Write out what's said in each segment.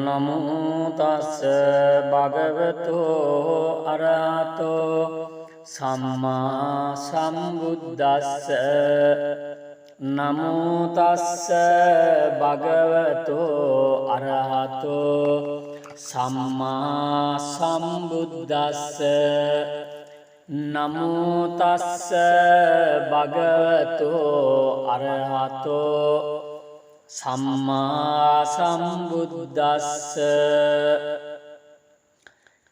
නමෝ තස්ස භගවතෝ අරහතෝ සම්මා සම්බුද්දස්ස නමෝ තස්ස භගවතෝ අරහතෝ සම්මා සම්බුද්දස්ස නමෝ තස්ස භගවතෝ අරහතෝ සම්මා සම්බුද්දස්ස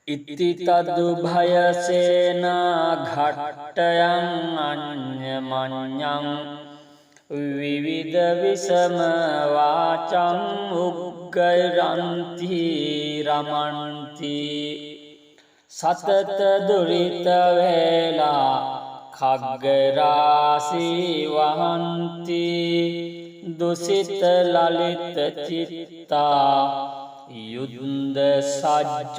ඉති තදුභයසේන ඝට්ටයං අඤ්ඤමඤ්ඤං විවිධ විසම වාචං උග්ගෛරන්ති රමන්ති සතත දුරිත වේලා khග්ගරාසී වහන්ති දුසිත ලලිත චිත්තා යුද්ධ සජ්ජායේසුං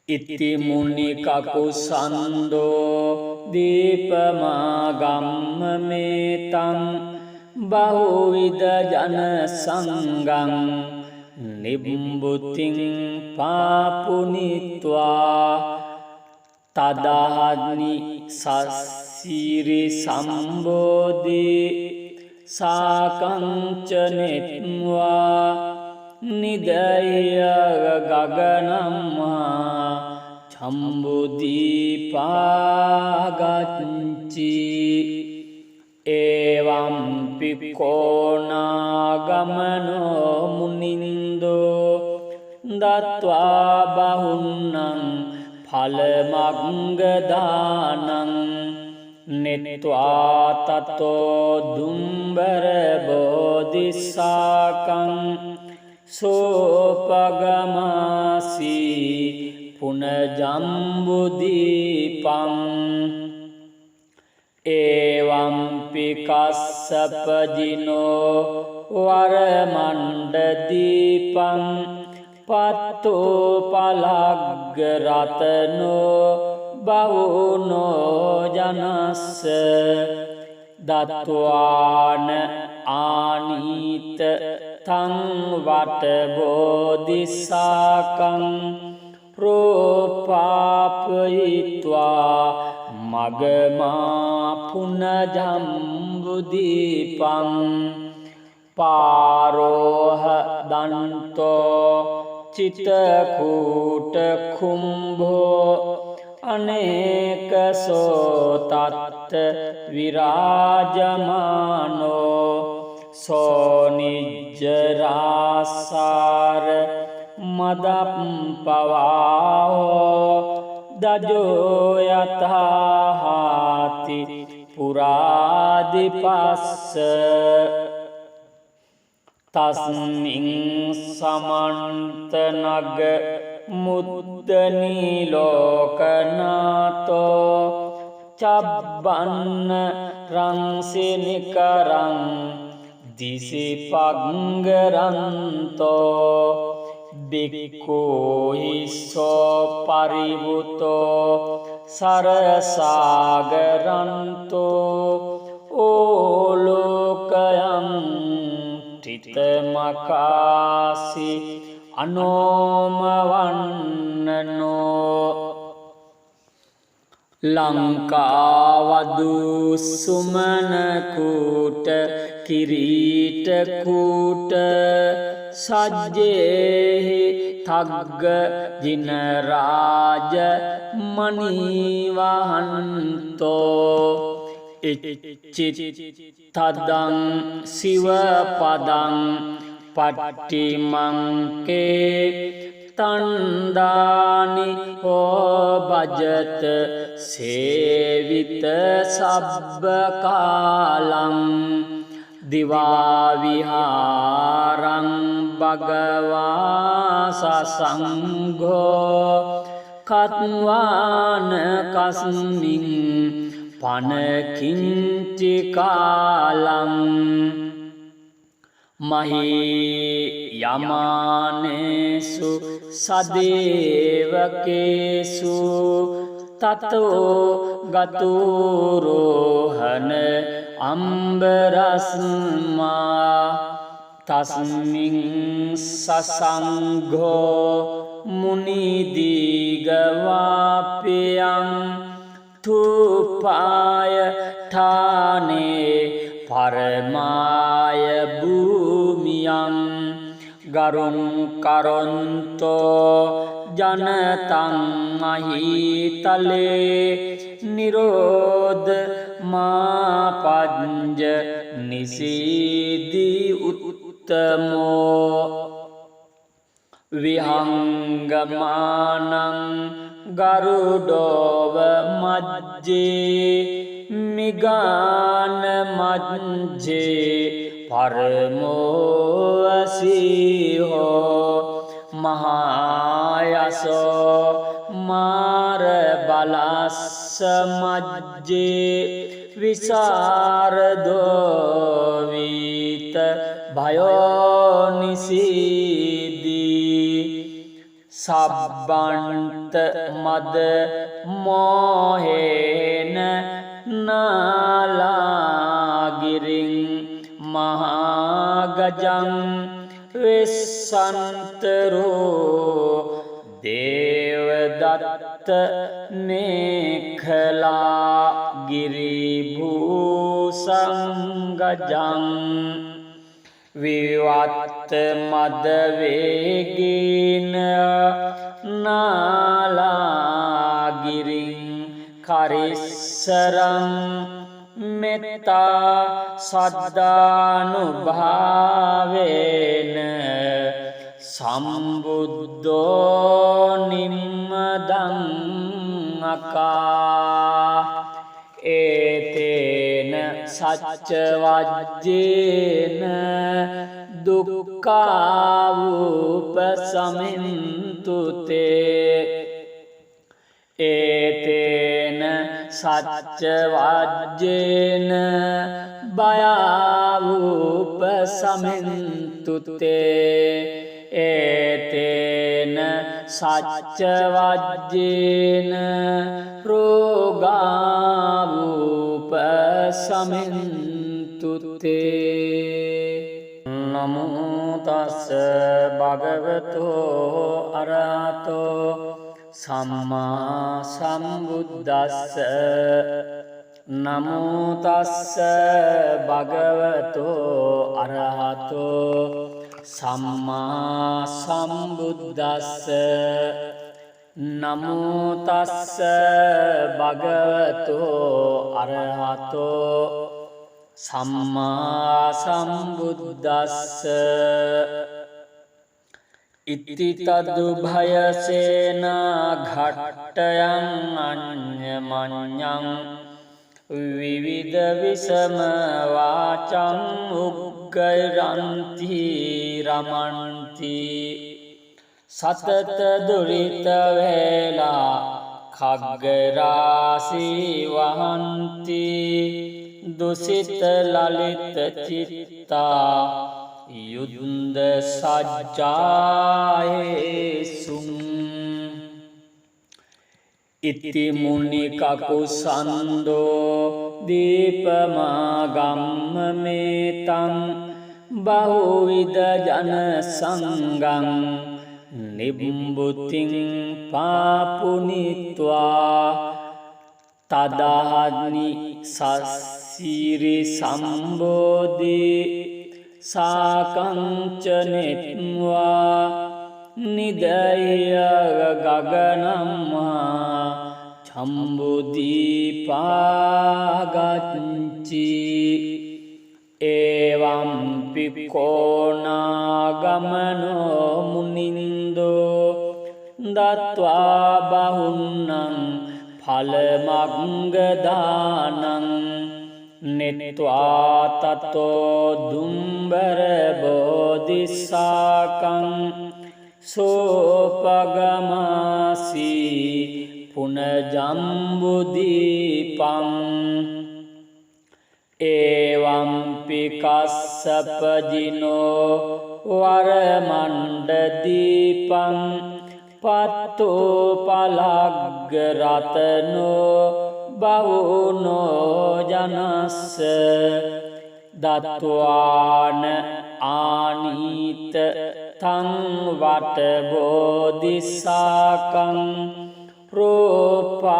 ඉති මුනි කකුසන්தோ දීපමාගම්ම මේතං බහුවිද ජන සංගං නිබ්බුතින් පාපුනිත්වා තදහනි සස්සීරි සම්බෝධි සාකංචනෙත්වා නිදය ගගනම්මා චම්බුදීපාගච්චි එවම් පිකෝනාගමනෝ මුනින්දෝ දත්වා බහුන්නං ඵලමග්ගදානං නෙත්වා තතෝ දුම්බර බෝධිසාකං සෝපගමාසී පුනජම්බුදීපං එවම්පි කස්සපජිනෝ වරමණ්ඩදීපං පත්තෝ පලග්ග රතනෝ බහුනෝ ජනස්ස දත්වාන ආනීත තං වට බෝධිසාකං ප්‍රෝපාපයිත්වා මගමා පුනජම්බුදීපං පාරෝහ දන්තෝ චිතකූට කුම්භෝ අනේක සෝතත්ත විරාජමානෝ සෝනිජ්ජරාසාර මදප්පවාහෝ දජෝ යතහාති පුරාදිපස්ස තස්මින් සමන්තනග මුද්දනී ලෝකනාතෝ චබ්බන්න රංසිනිකරං දිසිපග්ගරන්තෝ බික්ඛූහිස්සෝ පරිවුතෝ සරසාගරන්තෝ ඕලෝකයං තිතමකාසි අනෝමවන්නනෝ ලංකාවදු සුමනකූට කිරීටකූට සජ්ජේහි තග්ග ජිනරාජ මනීවහන්තෝ ඉච්චිත්තදං සිවපදං පට්ටිමංකේ තණ්ඩානි හෝබජත සේවිත සබ්බකාලං දිවාවිහාරං භගවා සසංඝෝ කත්වාන කස්මින් පනකින්චි කාලං මහී යමානේසු සදේවකේසු තතෝ ගතුරෝහන අම්බරස්මා තස්මින් සසංඝෝ මුනිදීගවාපියං තුපාය ඨානේ පරමාය භූමියං ගරුං කරොන්තෝ ජනතං මහීතලේ නිරෝධ මාපඤ්ඤ නිසීදී උත්තමෝ විහංගමානං ගරුඩෝව මජ්ජේ මිගාන මජ්ජේ පරමෝවසීහෝ මහායසෝ මාර බලස්ස මජ්ජේ විසරදෝවිත භයෝනිසීදී සබ්බන්ත මද මෝහේන නාලාගිරින් මහාගජං වෙස්සන්තරෝ දේවදත්ත නේඛලා ගිරිභූසංගජං විවත්ත මදවේගීන නාලාගිරින් කරිස්සරං මෙත්තා සද්ධානුභාවේන සම්බුද්ධෝ නිම්මදං අකා ඒතේන සච්ච වජ්ජේන දුක්ඛාවුපසමින්තුතේ ඒතේන සච්ච වජ්ජේන භයාවුපසමින්තුතේ ඒතේන සච්ච වජ්ජේන රෝගාවුපසමින්තුතේ නමෝ තස්ස භගවතෝ අරහතෝ සම්මා සම්බුද්දස්ස නමෝ තස්ස භගවතෝ අරහතෝ සම්මා සම්බුද්දස්ස නමෝ තස්ස භගවතෝ අරහතෝ සම්මා සම්බුද්දස්ස ඉත්තිතදු භයසේනා ඝට්ටයං අඤ්ඤමඤ්ඤං විවිධ විසම වාචං උග්ගෛරන්ති රමන්ති සතත දුරිත වේලා khaggarāsī වහන්ති දුසිත ලලිත චිත්තා යුද්ධ සජ්ජායේසුං ඉති මුනි කකුසන්தோ දීපමාගම්ම මේතං බහුවිද ජන සංගං නිබ්බුතින් පාපුනිත්වා තදහනි සස්සීරි සම්බෝධි සාකංචනෙත්වා නිදය ගගනම්මා චම්බුදීපාගච්චි එවම් පිකෝනාගමනෝ මුනින්දෝ දත්වා බහුන්නං ඵලමග්ගදානං නෙත්වා තතෝ දුම්බර බෝධිසාකං සෝපගමාසී පුනජම්බුදීපං එවම්පි කස්සපජිනෝ වරමණ්ඩදීපං පත්තෝ පලග්ග රතනෝ බවුනෝ ජනස්ස දත්වාන ආනීත තං වට බෝධිසාකං ප්‍රෝපාපයිත්වා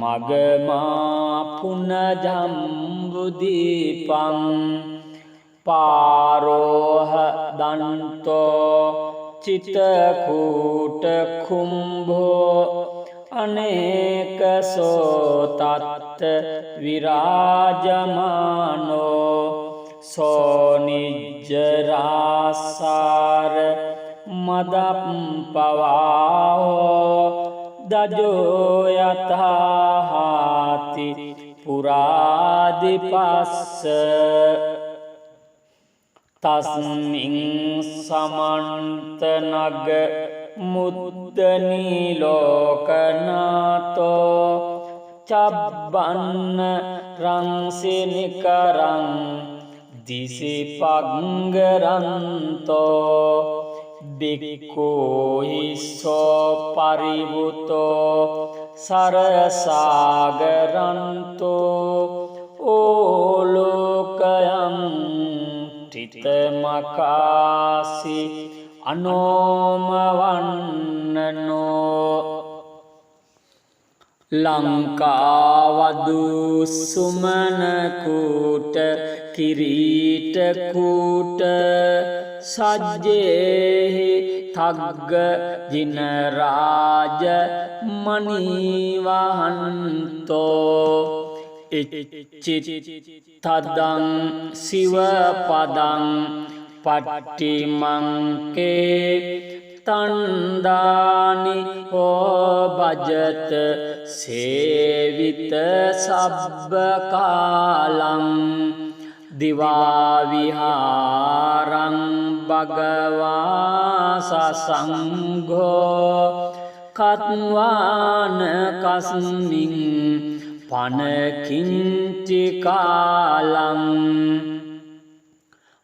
මගමා පුනජම්බුදීපං පාරෝහ දන්තෝ චිතකූට කුම්භෝ අනේක සෝතත්ත විරාජමානෝ සෝනිජ්ජරාසාර මදප්පවාහෝ දජෝ යතහාති පුරාදිපස්ස තස්මින් සමන්තනග මුද්දනී ලෝකනාතෝ චබ්බන්න රංසිනිකරං දිසිපග්ගරන්තෝ බික්කෝහිස්සෝ පරිවුතෝ සරසාගරන්තෝ ඕලෝකයන් ටිතමකාසි අනෝමවන්නනෝ ලංකාවදු සුමනකූට කිරීටකූට සජ්ජේහි තග්ග ජිනරාජ මනීවහන්තෝ ඉච්චිත්තදං සිවපදං පට්ටිමංකේ තණ්ඩානි හෝ භජත සේවිත සබ්බකාලං දිවාවිහාරං භගවා සසංඝෝ කත්වාන කස්මින් පනකින්චි කාලං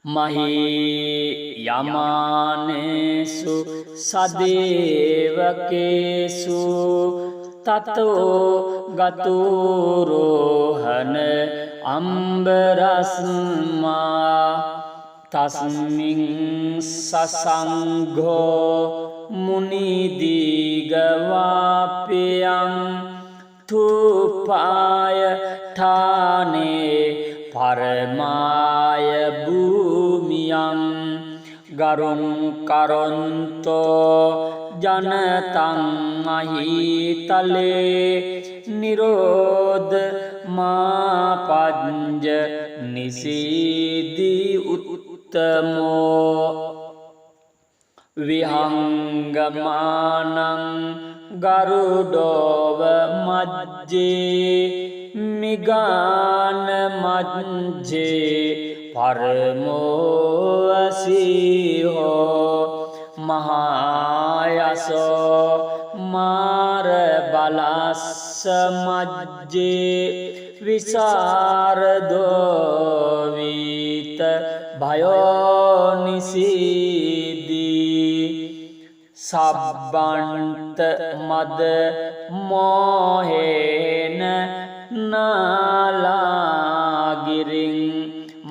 මහී යමානේසු සදේවකේසු තතෝ ගතුරෝහන අම්බරස්මා තස්මින් සසංඝෝ මුනිදීගවාපියං තුපාය ඨානේ පරමාය භූමියං ගරුං කරොන්තෝ ජනතං මහීතලේ නිරෝධ මාපඤ්ජ නිසීදී උත්තමෝ විහංගමානං ගරුඩෝව මජ්ජේ මිගාන මජ්ජේ පරමෝවසීහෝ මහායසෝ මාර බලස්ස මජ්ජේ විසරදෝවිත භයෝනිසීදී සබ්බන්ත මද මෝහේන නාලාගිරින්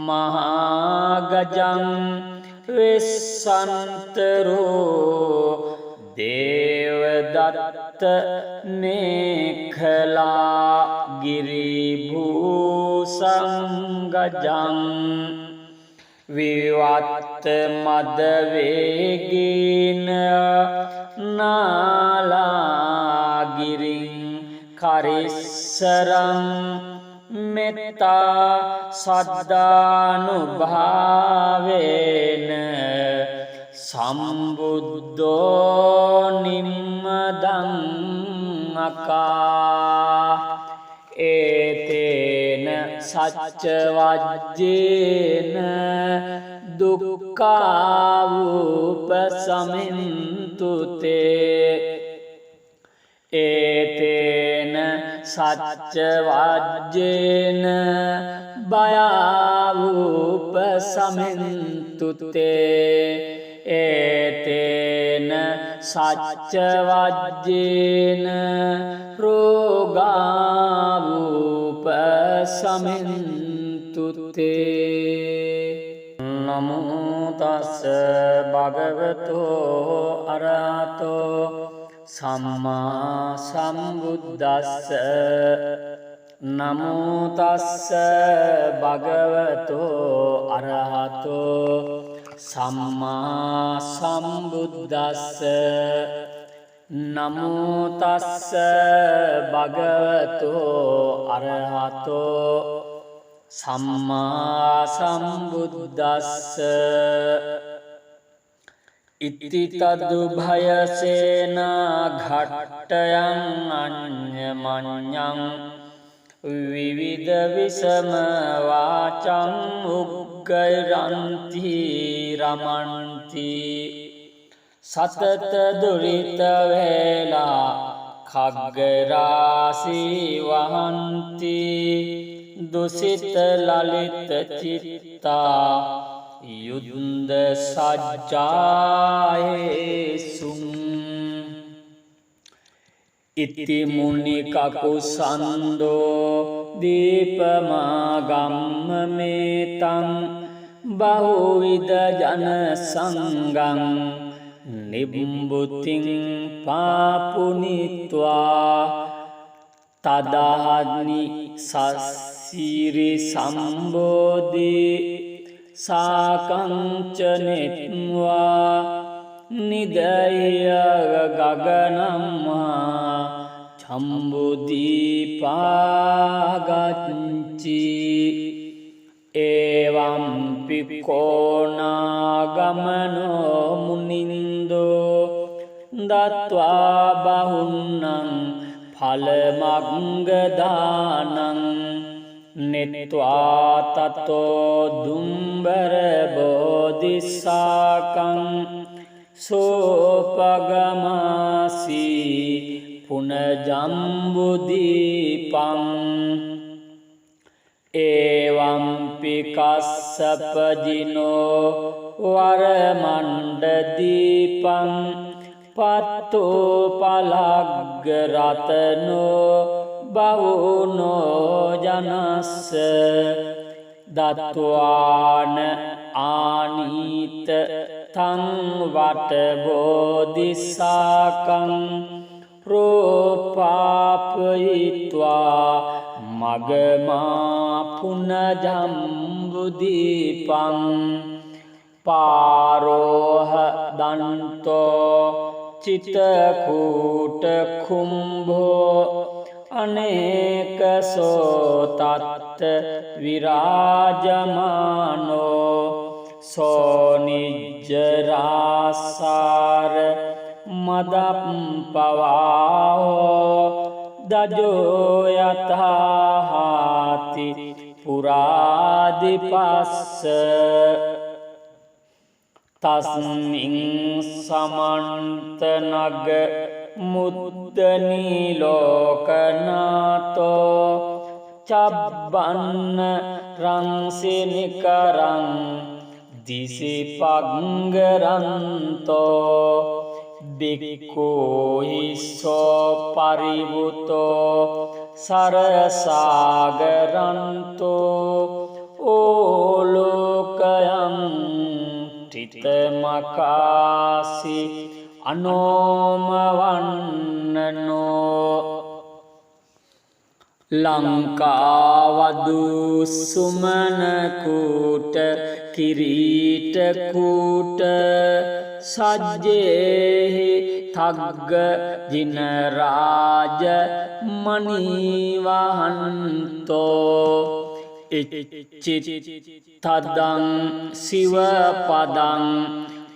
මහාගජං වෙස්සන්තරෝ දේවදත්ත මේඛලා ගිරිභූසංගජං විවත්ත මදවේගීන නාලාගිරින් කරිස්සරං මෙත්තා සද්ධානුභාවේන සම්බුද්ධෝ නිම්මදං අකා ඒතේන සච්ච වජ්ජේන දුක්ඛාවුපසමින්තුතේ ඒතේන සච්ච වජ්ජේන භයාවුපසමින්තුතේ ඒතේන සච්ච වජ්ජේන රෝගාවූප සමින්තුතේ නමෝ තස්ස භගවතෝ අරහතෝ සම්මා සම්බුද්දස්ස නමෝ තස්ස භගවතෝ අරහතෝ සම්මා සම්බුද්දස්ස නමෝ තස්ස භගවතෝ අරහතෝ සම්මා සම්බුද්දස්ස ඉති තදුභයසේන ඝට්ටයං අඤ්ඤමඤ්ඤං විවිධ විසම වාචං උග්ගෛරන්ති රමන්ති සතත දුරිත වේලා khග්ගරාසී වහන්ති දුසිත ලලිත චිත්තා යුද්ධ සජ්ජායේසුං ඉති මුනි කකුසන්தோ දීපමාගම්ම මේතං බහුවිද ජන සංගං නිබ්බුතින් පාපුනිත්වා තදහනි සස්සීරි සම්බෝධි සාකංචනෙත්වා නිදය ගගනම්මා චම්බුදීපාගච්චි එවම් පිකෝනාගමනෝ මුනින්දෝ දත්වා බහුන්නං ඵලමග්ගදානං නෙත්වා තතෝ දුම්බර බෝධිසාකං සෝපගමාසී පුනජම්බුදීපං එවම්පි කස්සපජිනෝ වරමණ්ඩදීපං පත්තෝ පලග්ග රතනෝ බවුනෝ ජනස්ස දත්වාන ආනීත තං වට බෝධිසාකං රෝපාපයිත්වා මගමා පුනජම්බුදීපං පාරෝහ දන්තෝ චිතකූට කුම්භෝ අනේකසෝ තත්ත විරාජමානෝ සෝනිජ්ජරාසාර මදප්පවාහෝ දජෝ යතහාති පුරාදිපස්ස තස්මින් සමන්තනග මුද්දනී ලෝකනාතෝ චබ්බන්න රංසිනිකරං දිසිපග්ගරන්තෝ බික්ඛූහිස්සෝ පරිවුතෝ සරසාගරන්තෝ ඕලෝකයං තිතමකාසි අනෝමවන්නනෝ ලංකාවදු සුමනකූට කිරීටකූට සජ්ජේහි තග්ග ජිනරාජ මනීවහන්තෝ ඉච්චිත්තදං සිවපදං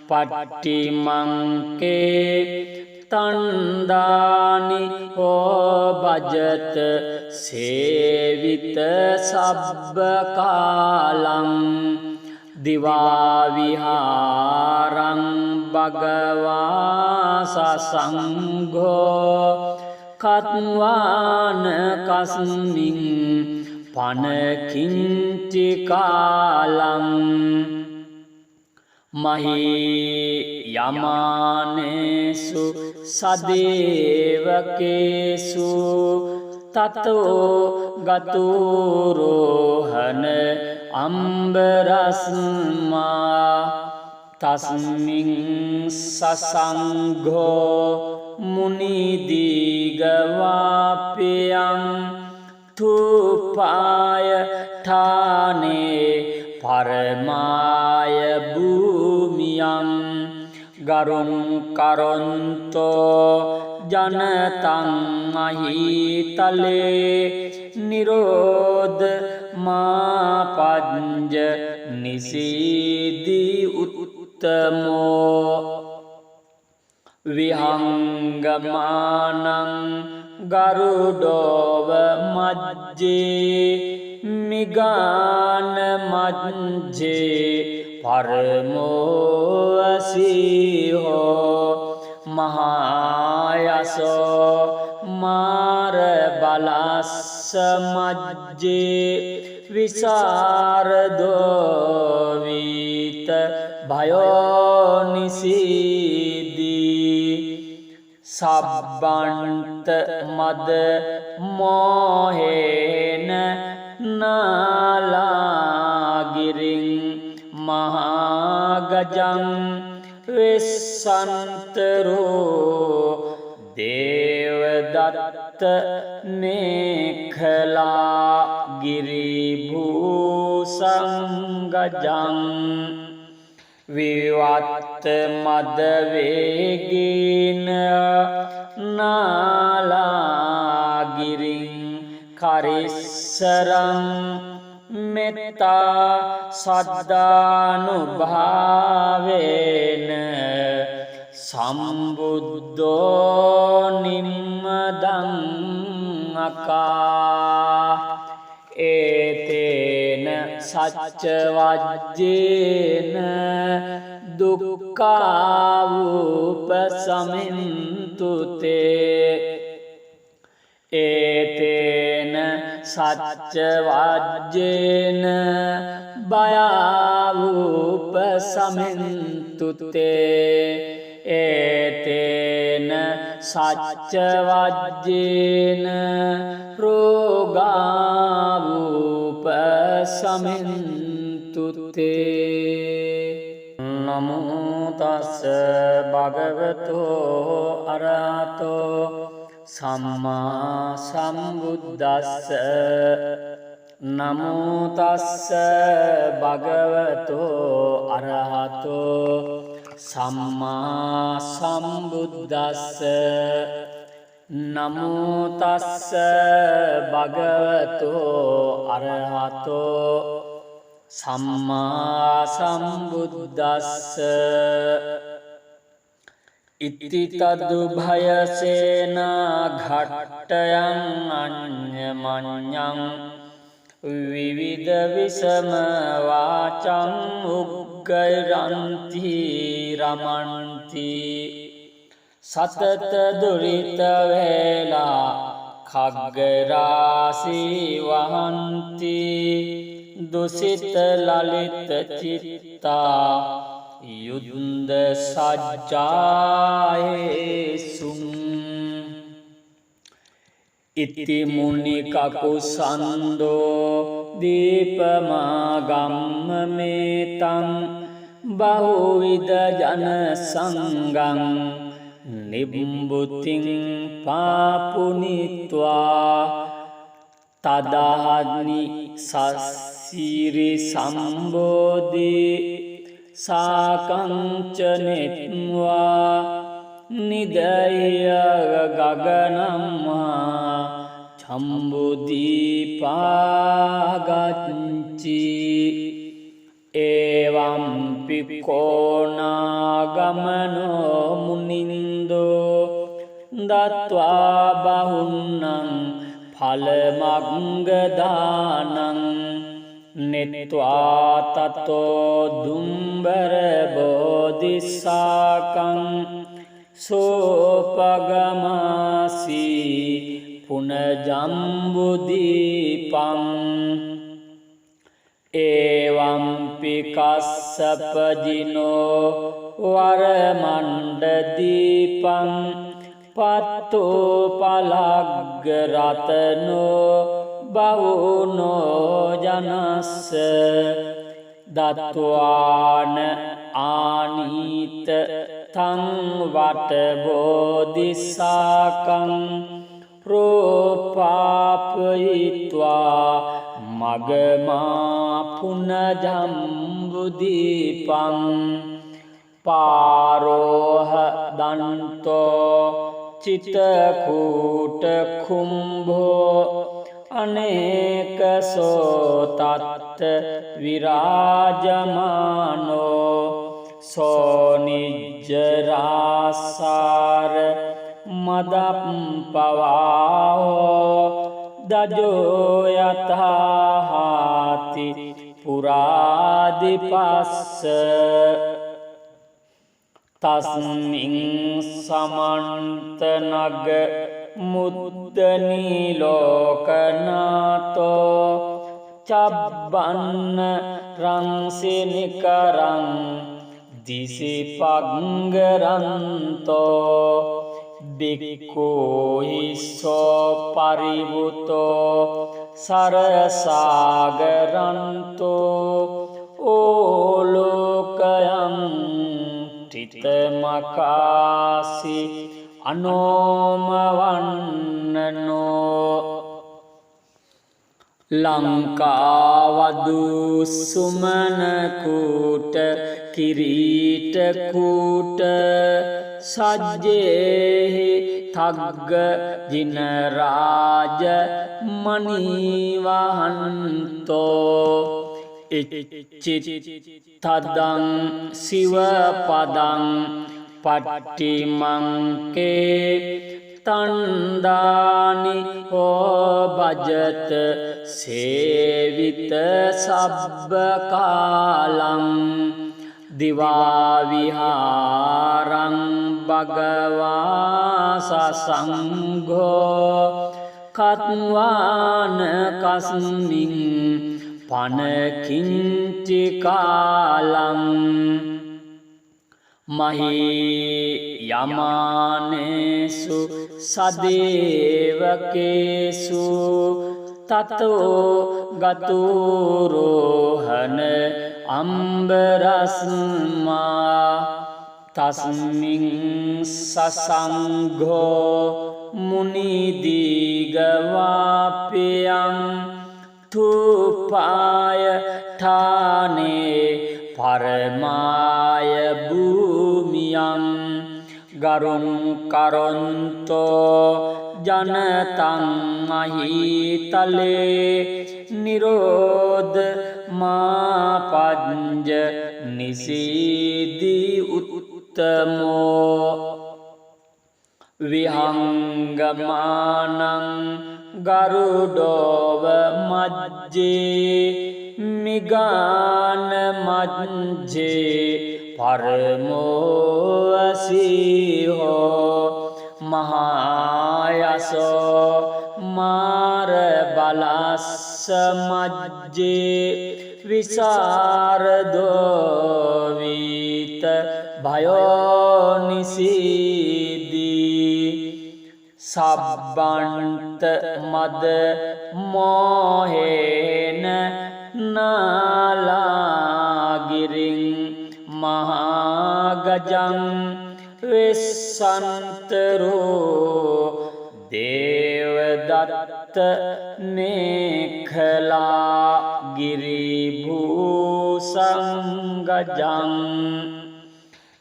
පට්ටිමංකේ තණ්ඩානි හෝබජත සේවිත සබ්බකාලං දිවාවිහාරං භගවා සසංඝෝ කත්වාන කස්මින් පනකින්චි කාලං මහී යමානේසු සදේවකේසු තතෝ ගතුරෝහන අම්බරස්මා තස්මින් සසංඝෝ මුනිදීගවාපියං තුපාය ඨානේ පරමාය භූමියං ගරුං කරොන්තෝ ජනතං මහීතලේ නිරෝධ මාපඤ්ජ නිසීදී උත්තමෝ විහංගමානං ගරුඩෝව මජ්ජේ මිගාන මජ්ජේ පරමෝවසීහෝ මහායසෝ මාර බලස්ස මජ්ජේ විසරදෝවිත භයෝනිසීදී සබ්බන්ත මද මෝහේන නාලාගිරින් මහාගජං වෙස්සන්තරෝ දේවදත්ත මේඛලා ගිරිභූසංගජං විවත්ත මදවේගීන නාලාගිරින් කරිස්සරං මෙත්තා සද්ධානුභාවේන සම්බුද්ධෝ නිම්මදං අකා ඒතේන සච්චවජ්ජේන දුක්ඛාවුපසමින්තුතේ ඒතේන සච්චවජ්ජේන භයාවුපසමින්තුතේ ඒතේන සච්චවජ්ජේන රෝගාවුපසමින්තුතේ නමෝ තස්ස භගවතෝ අරහතෝ සම්මා සම්බුද්දස්ස නමෝ තස්ස භගවතෝ අරහතෝ සම්මා සම්බුද්දස්ස නමෝ තස්ස භගවතෝ අරහතෝ සම්මා සම්බුද්දස්ස ඉත්තිතද්දු භයසේනා ඝට්ටයං අඤ්ඤමඤ්ඤං විවිධ විසම වාචං උග්ගෛරන්ති රමන්ති සතත දුරිත වේලා khaggarāsī වහන්ති දුසිත ලලිත චිත්තා යුද්ධ සජ්ජායේසුං ඉති මුනි කකුසන්தோ දීපමාගම්ම මේතං බහුවිද ජන සංගං නිබ්බුතින් පාපුනිත්වා තදහනි සස්සීරි සම්බෝධි සාකංචනෙත්වා නිදය ගගනම්මා චම්බුදීපාගච්චි එවම් පිකෝනාගමනෝ මුනින්දෝ දත්වා බහුන්නං ඵලමග්ගදානං නෙත්වා තතෝ දුම්බර බෝධිසාකං සෝපගමාසී පුනජම්බුදීපං එවම්පි කස්සපජිනෝ වරමණ්ඩදීපං පත්තෝ පලග්ග රතනෝ බහුනෝ ජනස්ස දත්වාන ආනීත තං වට බෝධිසාකං රෝපාපයිත්වා මගමා පුනජම්බුදීපං පාරෝහ දන්තෝ චිතකූට කුම්භෝ අනේකසෝ තත්ත විරාජමානෝ සෝනිජ්ජරාසාර මදප්පවාහෝ දජෝ යතහාති පුරාදිපස්ස තස්මින් සමන්තනග මුද්දනී ලෝකනාතෝ චබ්බන්න රංසිනිකරං දිසිපග්ගරන්තෝ බික්කෝහිස්සෝ පරිවුතෝ සරසාගරන්තෝ ඕලෝකයන් ටිතමකාසි අනෝමවන්නනෝ ලංකාවදු සුමනකූට කිරීටකූට සජ්ජේහි තග්ග ජිනරාජ මනීවහන්තෝ ඉච්චිත්තදං සිවපදං පට්ටිමංකේ තන්දානි හෝ භජත සේවිත සබ්බකාලං දිවාවිහාරං භගවා සසංඝෝ කත්වාන කස්මින් පනකින්චි කාලං මහී යමානේසු සදේවකේසු තතෝ ගතුරෝහන අම්බරස්මා තස්මින් සසංඝෝ මුනිදීගවාපියං තුපාය ඨානේ පරමාය භූමියං ගරුං කරොන්තෝ ජනතං මහීතලේ නිරෝධ මාපංජ නිසීදී උත්තමෝ විහංගමානං ගරුඩෝව මජ්ජේ මිගාන මජ්ජේ පරමෝවසීහෝ මහායසෝ මාර බලස්ස මජ්ජේ විසරදෝවිත භයෝනිසීදී සබ්බන්ත මද මෝහේන නාලාගිරින් මහාගජං වෙස්සන්තරෝ දේවදත්ත මේඛලා ගිරිභූසංගජං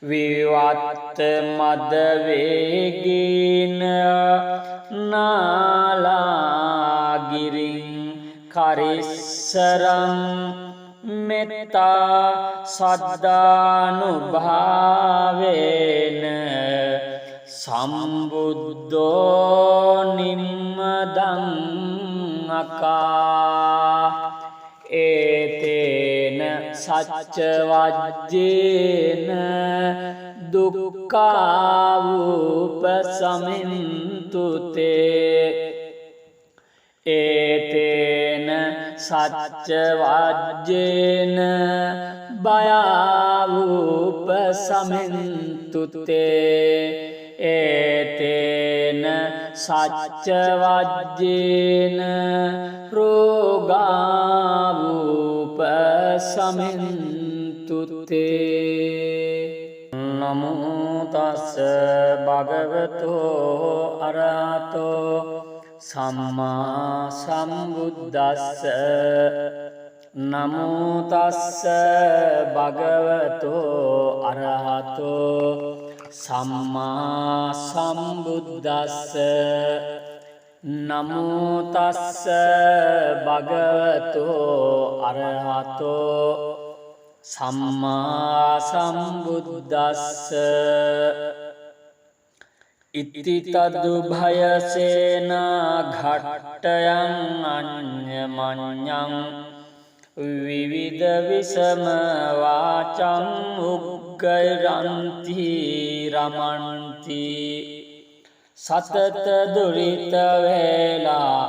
විවත්ත මදවේගීන නාලාගිරින් කරිස්සරං මෙත්තා සද්ධානුභාවේන සම්බුද්ධෝ නිම්මදං අකා ඒතේන සච්චවජ්ජේන දුක්ඛාවුපසමින්තුතේ ඒතේන සච්ච වජ්ජේන බයාවූප සමෙන්තුතේ ඒතේන සච්ච වජ්ජේන රෝගාවූප සමෙන්තුතේ නමෝ තස්ස භගවතෝ අරහතෝ සම්මා සම්බුද්දස්ස නමෝ තස්ස භගවතෝ අරහතෝ සම්මා සම්බුද්දස්ස නමෝ තස්ස භගවතෝ අරහතෝ සම්මා සම්බුද්දස්ස ඉති තදු භයසේන ඝට්ටයං අඤ්ඤමඤ්ඤං විවිධ විසම වාචං උග්ගෛරන්ති රමන්ති සතත දුරිත වේලා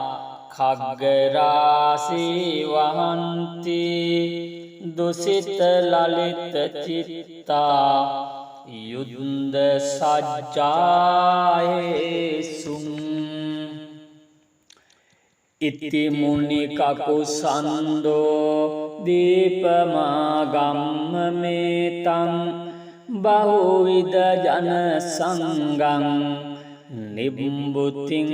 khග්ගරාසී වහන්ති දුසිත ලලිත චිත්තා යුද්ධ සජ්ජායේසුං ඉති මුනි කකුසන්தோ දීපමාගම්ම මේතං බහුවිද ජන සංගං නිබ්බුතින්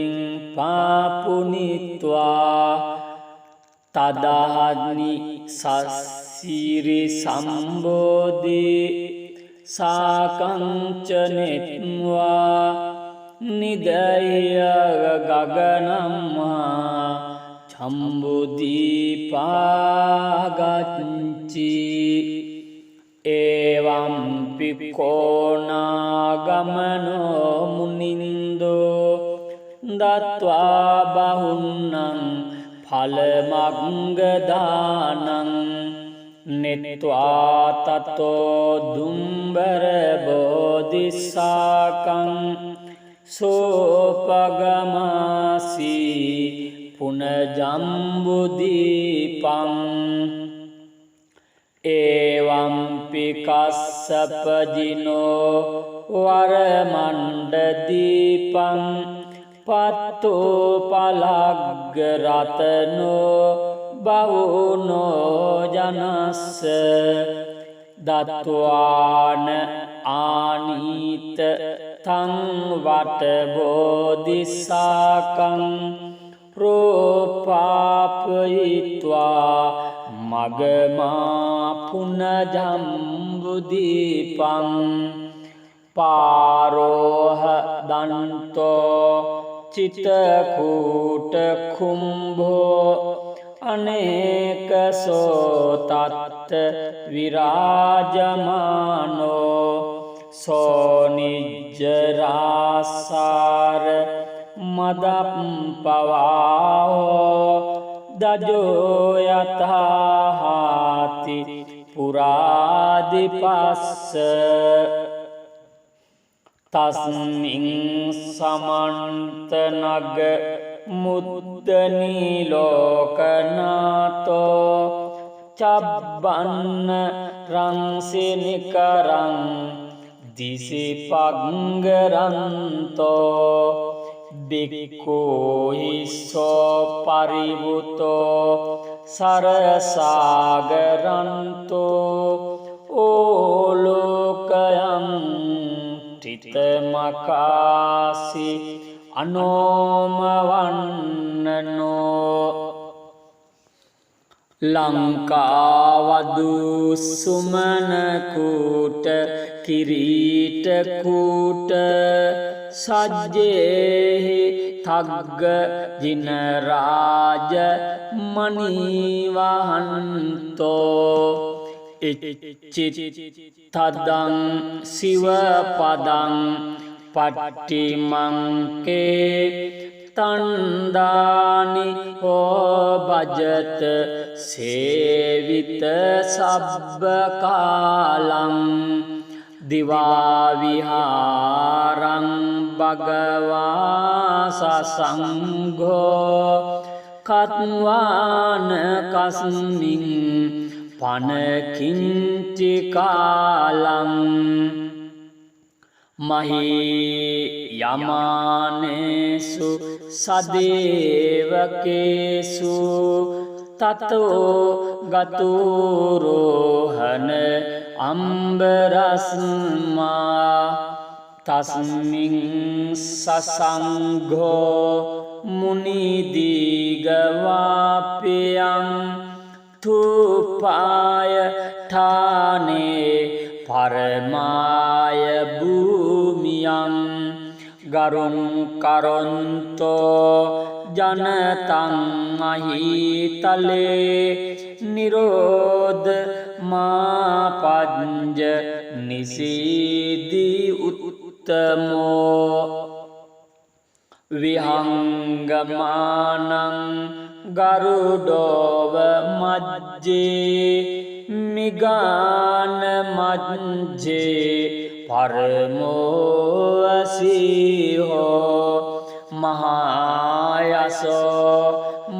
පාපුනිත්වා තදහනි සස්සීරි සම්බෝධි සාකංචනෙත්වා නිදය ගගනම්මා චම්බුදීපාගච්චි ඒවම් පිකෝනාගමනෝ මුනින්දෝ දත්වා බහුන්නං ඵලමග්ගදානං නෙත්වා තතෝ දුම්බර බෝධිසාකං සෝපගමාසී පුනජම්බුදීපං ඒවම්පි කස්සපජිනෝ වරමණ්ඩදීපං පත්තෝ පලග්ග රතනෝ බවුනෝ ජනස්ස දත්වාන ආනීත තං වට බෝධිසාකං ප්‍රෝපාපයිත්වා මගමා පුනජම්බුදීපං පාරෝහ දන්තෝ චිතකූට කුම්භෝ අනේකසෝ තත්ත විරාජමානෝ සෝනිජ්ජරාසාර මදප්පවාහෝ දජෝ යතහාති පුරාදිපස්ස තස්මින් සමන්තනග මුද්දනී ලෝකනාතෝ චබ්බන්න රංසිනිකරං දිසිපග්ගරන්තෝ බික්ඛෝ හිස්සෝ පරිවුතෝ සරසාගරන්තෝ ඕලෝකයං තිතමකාසි අනෝමවන්නනෝ ලංකාවදු සුමනකූට කිරීටකූට සජ්ජේහි තග්ග ජිනරාජ මනීවහන්තෝ ඉච්චිත්තදං සිවපදං පට්ටිමංකේ තණ්ඩානි හෝබජත සේවිත සබ්බකාලං දිවාවිහාරං භගවා සසංඝෝ කත්වාන කස්මින් පනකින්චි කාලං මහී යමානේසු සදේවකේසු තතෝ ගතුරෝහන අම්බරස්මා තස්මින් සසංඝෝ මුනිදීගවාපියං තුපාය ඨානේ පරමාය භූමියං ගරුං කරොන්තෝ ජනතං මහීතලේ නිරෝධ මාපඤ්ජ නිසීදී උත්තමෝ විහංගමානං ගරුඩෝව මජ්ජේ මිගාන මජ්ජේ පරමෝවසීහෝ මහායසෝ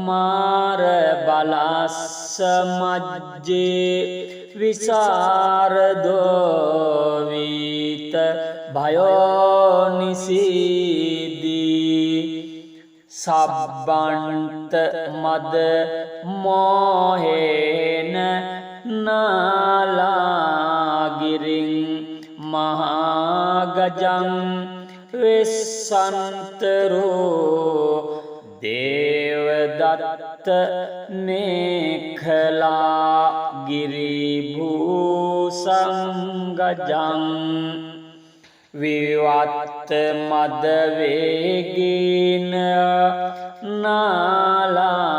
මාර බලස්ස මජ්ජේ විසරදෝවිත භයෝනිසීදී සබ්බන්ත මද මෝහේන නාලාගිරින් මහාගජං වෙස්සන්තරෝ දේවදත්ත මේඛලා ගිරිභූසංගජං විවත්ත මදවේගීන නාලාගිරින්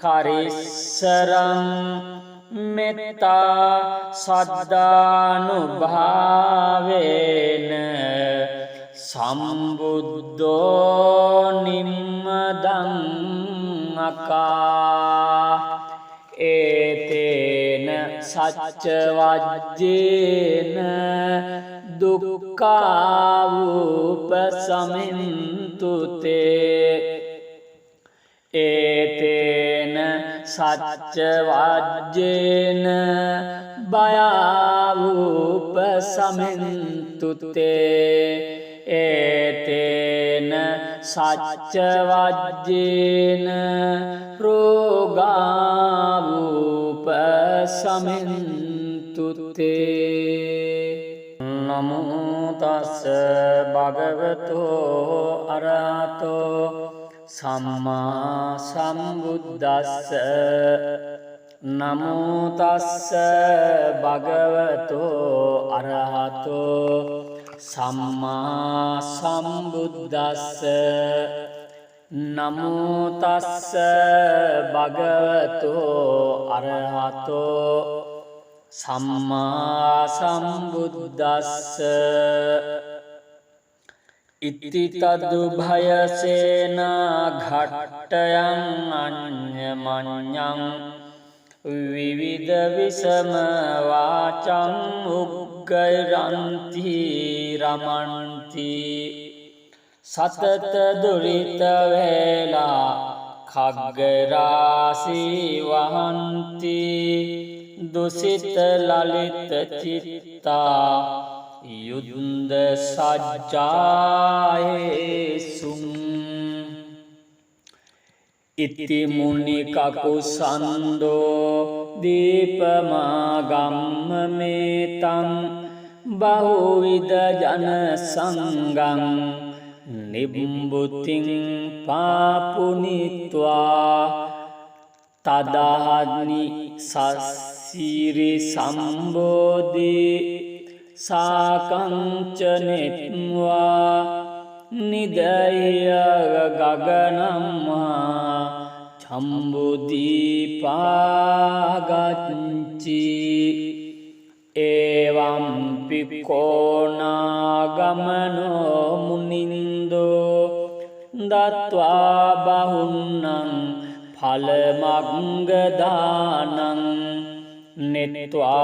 කරිස්සරං මෙත්තා සද්ධානුභාවේන සම්බුද්ධෝ නිම්මදං අකා ඒතේන සච්චවජ්ජේන දුක්ඛාවුපසමින්තුතේ ඒතේන සච්චවජ්ජේන භයාවුපසමින්තුතේ ඒතේන සච්චවජ්ජේන රෝගාවුපසමින්තුතේ නමෝ තස්ස භගවතෝ අරහතෝ සම්මා සම්බුද්දස්ස නමෝ තස්ස භගවතෝ අරහතෝ සම්මා සම්බුද්දස්ස නමෝ තස්ස භගවතෝ අරහතෝ සම්මා සම්බුද්දස්ස ඉති තදු භයසේනා ඝට්ටයං අඤ්ඤමඤ්ඤං විවිධ විසම වාචං උග්ගෛරන්ති රමන්ති සතත දුරිත වේලා khaggarāsī vahanti dusita lalita citta yudda sajjāyesum iti munikakusando dīpamāgamma metam bahuvida jana sangam nibbuting papunitva tadahani sasiri sambodhi sakancanetva nidaya gaganamma chambudipagacci evam pikonāgamano munindo datvā bahunnam phalamaggadānam netvā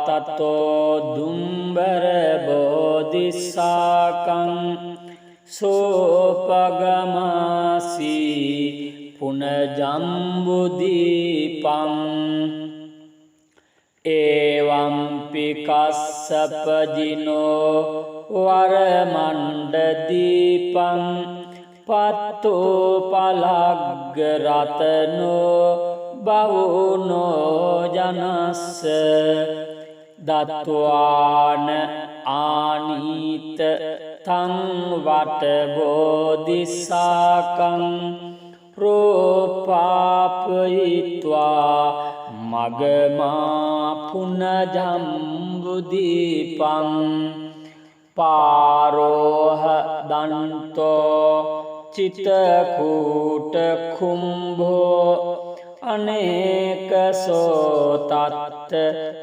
tato dumbara bodhisākam සෝපගමසි පුනජම්බුදීපං එවම්පි කස්සපජිනෝ වරමණ්ඩදීපං පත්තෝ පලග්ග රතනෝ බහුනෝ ජනස්ස දත්වාන ආනීත තං වට බෝධිසාකං රෝපාපයිත්වා මගමා පුනජම්බුදීපං පාරෝහ දන්තෝ චිතකූට කුම්භෝ අනේකසෝ තත්ත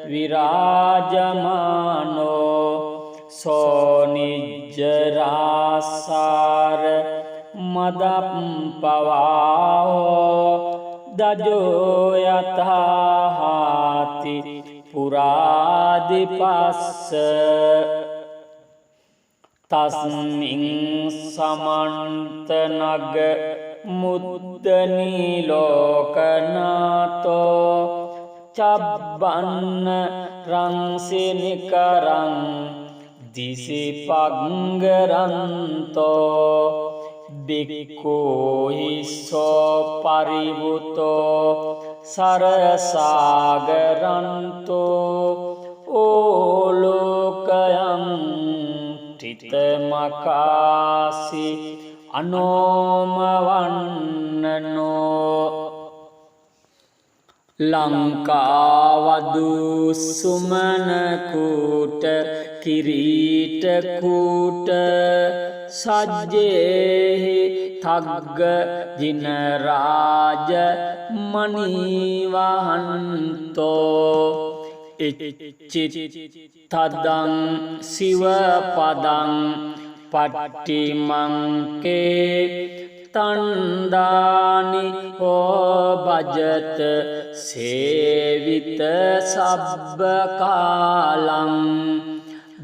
විරාජමානෝ සෝනිජ්ජරාසාර මදප්පවාහෝ දජෝ යතහාති පුරාදිපස්ස තස්මින් සමන්තනග මුද්දනී ලෝකනාතෝ චබ්බන්න රංසිනිකරං දිසිපග්ගරන්තෝ බික්කෝහිස්සෝ පරිවුතෝ සරසාගරන්තෝ ඕලෝකයන් ටිතමකාසි අනෝමවන්නනෝ ලංකාවදු සුමනකූට කිරීටකූට සජ්ජේහි තග්ග ජිනරාජ මනීවහන්තෝ ඉච්චිත්තදං සිවපදං පට්ටිමංකේ තන්දානි හෝ භජත සේවිත සබ්බකාලං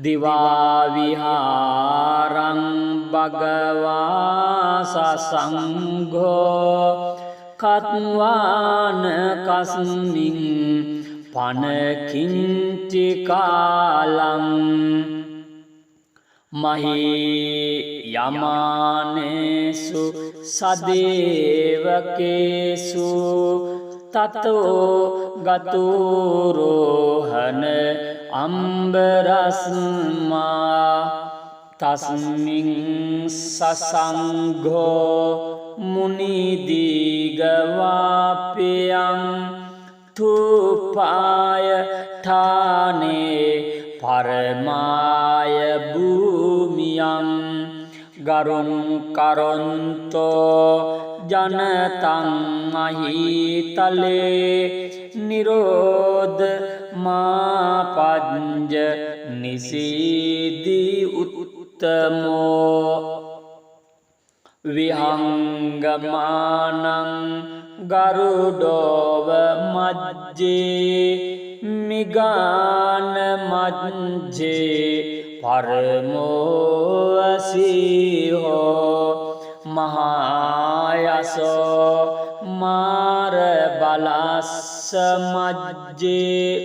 දිවාවිහාරං භගවා සසංඝෝ කත්වාන කස්මින් පනකින්චි කාලං මහී යමානේසු සදේවකේසු තතෝ ගතුරෝහන අම්බරස්මා තස්මින් සසංඝෝ මුනිදීගවාපියං තුපාය ඨානේ පරමාය භූමියං ගරුං කරොන්තෝ ජනතං මහීතලේ නිරෝධ මාපංජ නිසීදී උත්තමෝ විහංගමානං ගරුඩෝව මජ්ජේ මිගාන මජ්ජේ පරමෝවසීහෝ මහායසෝ මාර බලස්ස මජ්ජේ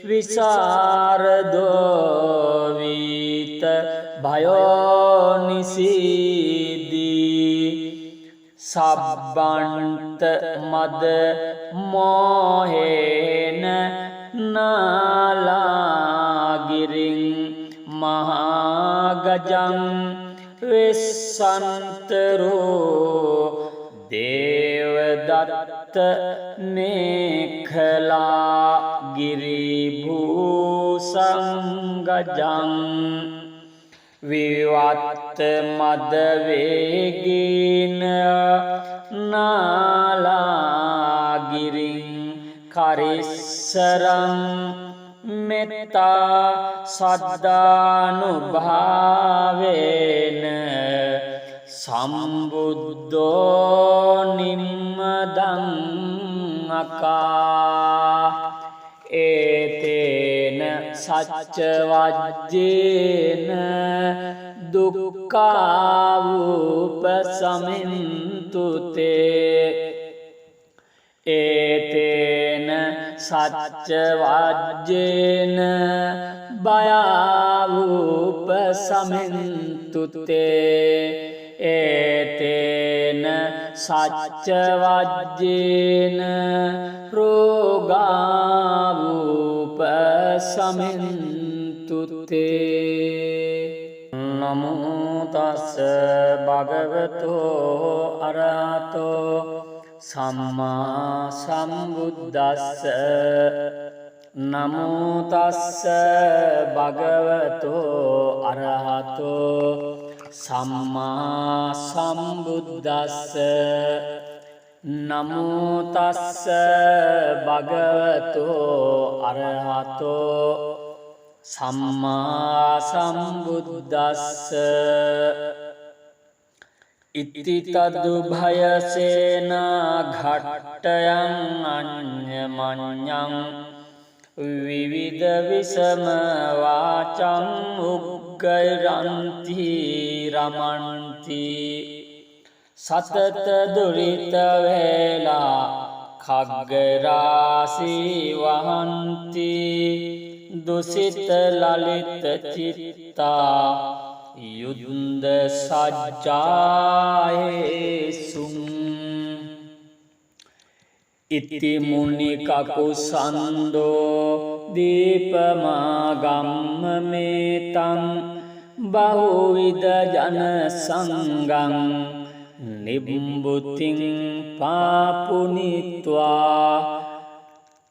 විසරදෝවිත භයෝනිසීදී සබ්බන්ත මද මෝහේන නාලාගිරින් මහාගජං වෙස්සන්තරෝ දේවදත්ත මේඛලා ගිරිභූසංගජං විවත්ත මදවේගීන නාලාගිරින් කරිස්සරං මෙත්තා සද්ධානුභාවේන සම්බුද්ධෝ නිම්මදං අකා ඒතේන සච්ච වජ්ජේන දුක්ඛාවුපසමින්තුතේ ඒතේන සච්ච වජ්ජේන භයාවුපසමින්තුතේ ඒතේන සච්ච වජ්ජේන රෝගාවුපසමින්තුතේ නමෝ තස්ස භගවතෝ අරහතෝ සම්මා සම්බුද්දස්ස නමෝ තස්ස භගවතෝ අරහතෝ සම්මා සම්බුද්දස්ස නමෝ තස්ස භගවතෝ අරහතෝ සම්මා සම්බුද්දස්ස ඉති තදුභයසේන ඝට්ටයං අඤ්ඤමඤ්ඤං විවිධ විසම වාචං උග්ගෛරන්ති රමන්ති සතත දුරිත වේලා khග්ගරාසී වහන්ති දුසිත ලලිත චිත්තා යුද්ධ සජ්ජායේසුං ඉති මුනි කකුසන්தோ දීපමාගම්ම මේතං බහුවිද ජන සංගං නිබ්බුතින් පාපුනිත්වා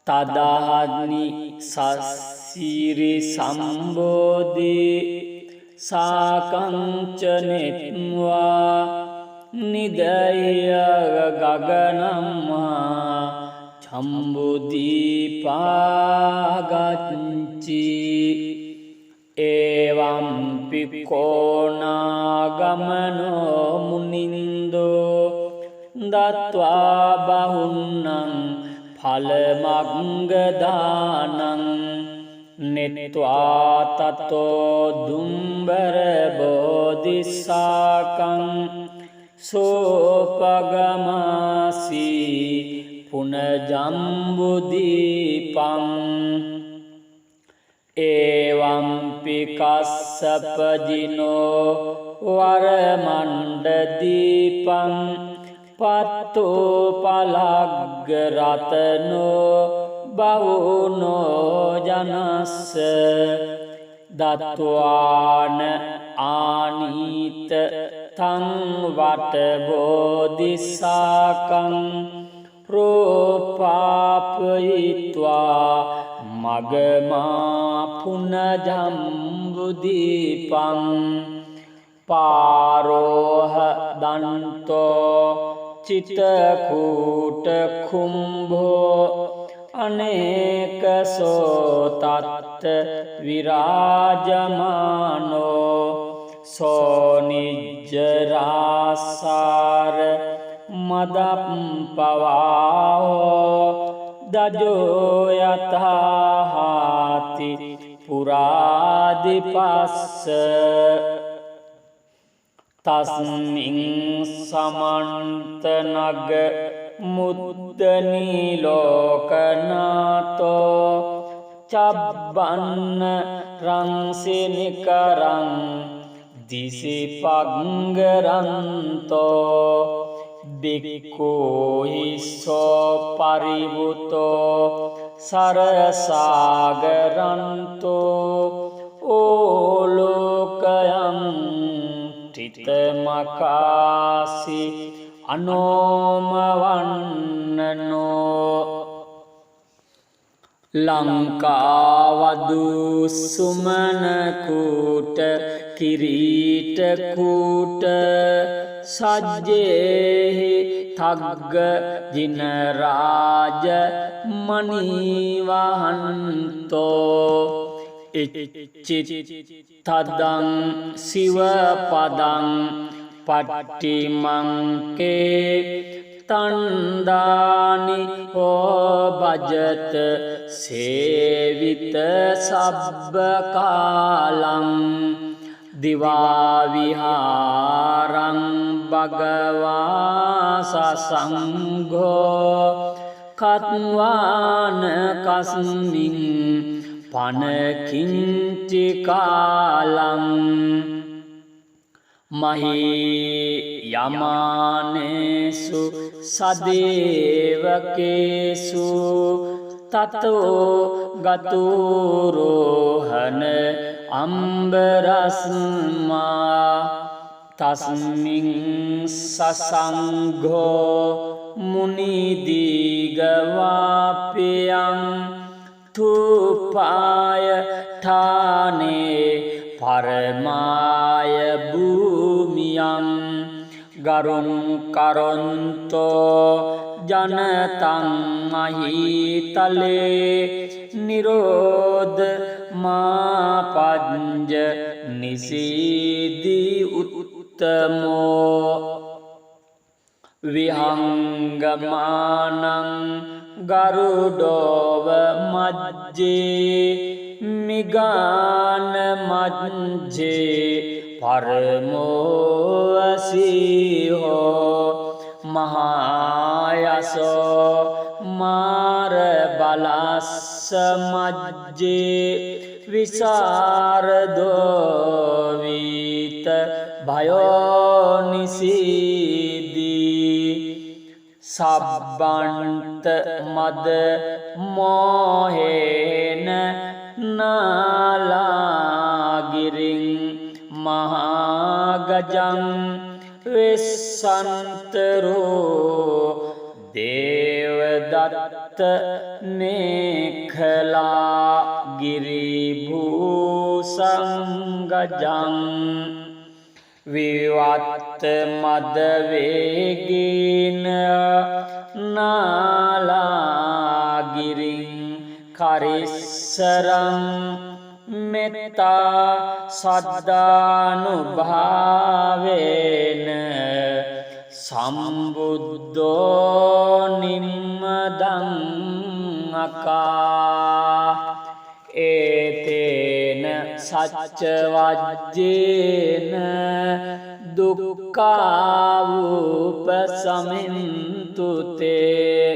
තදහනි සස්සීරි සම්බෝධි සාකංචනෙත්වා නිදය ගගනම්මා චම්බුදීපාගච්චි ඒවම් පිකෝනාගමනෝ මුනින්දෝ දත්වා බහුන්නං ඵලමග්ගදානං නෙත්වා තතෝ දුම්බර බෝධිසාකං සෝපගමාසී පුනජම්බුදීපං ඒවම්පි කස්සපජිනෝ වරමණ්ඩදීපං පත්තෝ පලග්ග රතනෝ බවුනෝ ජනස්ස දත්වාන ආනීත තං වට බෝධිසාකං ප්‍රෝපාපයිත්වා මගමා පුනජම්බුදීපං පාරෝහ දන්තෝ චිතකූට කුම්භෝ අනේකසෝ තත්ත විරාජමානෝ සෝනිජ්ජරාසාර මදප්පවාහෝ දජෝ යතහාති පුරාදිපස්ස තස්මින් සමන්තනග මුද්දනී ලෝකනාතෝ චබ්බන්න රංසිනිකරං දිසිපග්ගරන්තෝ බික්ඛෝ හිස්සෝ පරිවුතෝ සරසාගරන්තෝ ඕලෝකයන් තිතමකාසි අනෝමවන්නනෝ ලංකාවදු සුමනකූට කිරීටකූට සජ්ජේහි තග්ග ජිනරාජ මනීවහන්තෝ ඉච්චිත්තදං සිවපදං පට්ටිමංකේ තණ්දානි හෝ භජත සේවිත සබ්බ කාලං දිවා විහාරං භගවා සසංඝෝ කත්වාන කස්මින් පනකින්චි කාලං මහී යමානේසු සදේවකේසු තතෝ ගතුරෝහන අම්බරස්මා තස්මින් සසංඝෝ මුනිදීගවාපියං තුපාය ඨානේ පරමාය භූමියං ගරුං කරොන්තෝ ජනතං මහීතලේ නිරෝධ මාපඤ්ජ නිසීදී උත්තමෝ විහංගමානං ගරුඩෝව මජ්ජේ මිගාන මජ්ජේ පරමෝවසීහෝ මහායසෝ මාර බලස්ස මජ්ජේ විසරදෝවිත භයෝනිසීදී සබ්බන්ත මද මෝහේන නාලාගිරින් මහාගජං වෙස්සන්තරෝ දේවදත්ත මේඛලා ගිරිභූසංගජං විවත්ත මදවේගීන නාලාගිරින් කරිස්සරං මෙත්තා සද්ධානුභාවේන සම්බුද්ධෝ නිම්මදං අකා ඒතේන සච්ච වජ්ජේන දුක්ඛාවුපසමින්තුතේ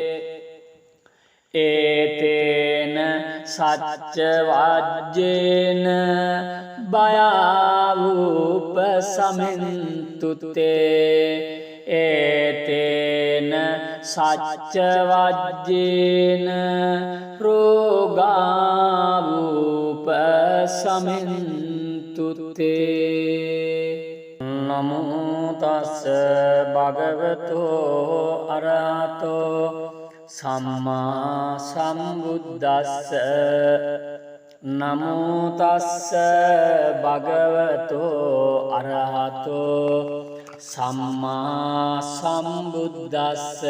ඒතේන සච්ච වජ්ජේන භයාවුපසමින්තුතේ ඒතේන සච්ච වජ්ජේන රෝගාවුපසමින්තුතේ නමෝ තස්ස භගවතෝ අරහතෝ සම්මා සම්බුද්දස්ස නමෝ තස්ස භගවතෝ අරහතෝ සම්මා සම්බුද්දස්ස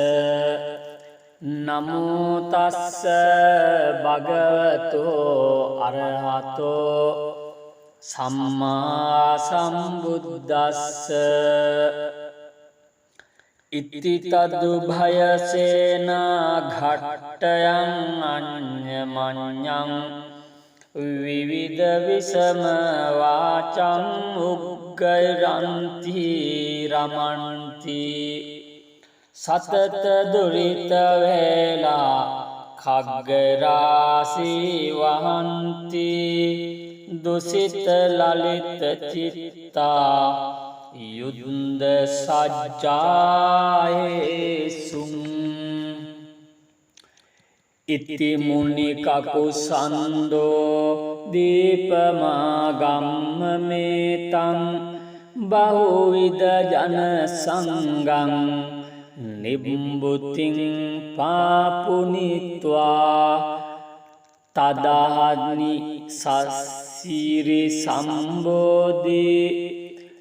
නමෝ තස්ස භගවතෝ අරහතෝ සම්මා සම්බුද්දස්ස ඉති තදු භයසේනා ඝට්ටයං අඤ්ඤමඤ්ඤං විවිධ විසම වාචං උග්ගෛරන්ති රමන්ති සතත දුරිත වේලා khaggarāsī vahanti dusita lalita citta yuddha sajjāyesum iti muni kakusando dīpamāgamma metam bahuvida jana sangam nibbuting papunitva tadahani sasiri sambodhi